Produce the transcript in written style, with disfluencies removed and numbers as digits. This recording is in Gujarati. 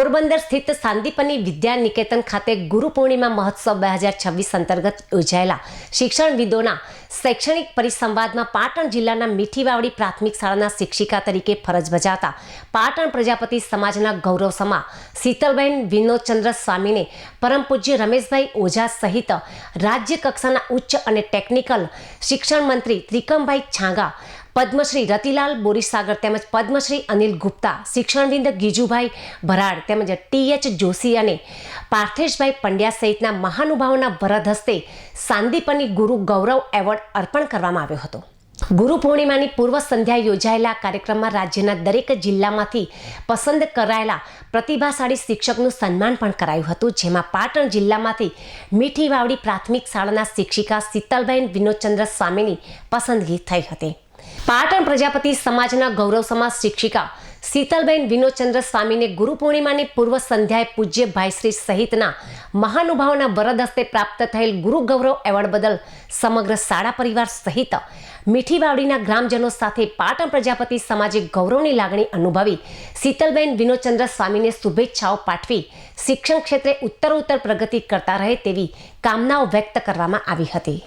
પોરબંદર સ્થિત સાંદીપની વિદ્યા નિકેતન ખાતે ગુરુ પૂર્ણિમા મહોત્સવ 2026 અંતર્ગત યોજાયેલા શિક્ષણવિદોના શૈક્ષણિક પરિસંવાદમાં પાટણ જિલ્લાના મીઠીવાવડી પ્રાથમિક શાળાના શિક્ષિકા તરીકે ફરજ બજાવતા પાટણ પ્રજાપતિ સમાજના ગૌરવસમા શીતલબેન વિનોદચંદ્ર સ્વામીને પરમ પૂજ્ય રમેશભાઈ ઓઝા સહિત રાજ્ય કક્ષાના ઉચ્ચ અને ટેકનિકલ શિક્ષણ મંત્રી ત્રિકમભાઈ છાંગા, પદ્મશ્રી રતિલાલ બોરીસાગર તેમજ પદ્મશ્રી અનિલ ગુપ્તા, શિક્ષણવિદ ગીજુભાઈ ભરાડ તેમજ TH જોશી અને પાર્થેશભાઈ પંડ્યા સહિતના મહાનુભાવોના વરદ હસ્તે સાંદીપની ગુરુ ગૌરવ એવોર્ડ અર્પણ કરવામાં આવ્યો હતો. ગુરુ પૂર્ણિમાની પૂર્વ સંધ્યાએ યોજાયેલા કાર્યક્રમમાં રાજ્યના દરેક જિલ્લામાંથી પસંદ કરાયેલા પ્રતિભાશાળી શિક્ષકનું સન્માન પણ કરાયું હતું, જેમાં પાટણ જિલ્લામાંથી મીઠીવાવડી પ્રાથમિક શાળાના શિક્ષિકા શીતલબેન વિનોદચંદ્ર સ્વામીની પસંદગી થઈ હતી. પાટણ પ્રજાપતિ સમાજના ગૌરવસમા શિક્ષિકા શીતલબેન વિનોદચંદ્ર સ્વામીને ગુરુ પૂર્ણિમાની પૂર્વ સંધ્યાએ પૂજ્ય ભાઈશ્રી સહિતના મહાનુભાવોના વરદ હસ્તે પ્રાપ્ત થયેલ ગુરુ ગૌરવ એવોર્ડ બદલ સમગ્ર શાળા પરિવાર સહિત મીઠીવાવડીના ગ્રામજનો સાથે પાટણ પ્રજાપતિ સમાજે ગૌરવની લાગણી અનુભવી શીતલબેન વિનોદચંદ્ર સ્વામીને શુભેચ્છાઓ પાઠવી શિક્ષણ ક્ષેત્રે ઉત્તરોત્તર પ્રગતિ કરતા રહે તેવી કામનાઓ વ્યક્ત કરવામાં આવી હતી.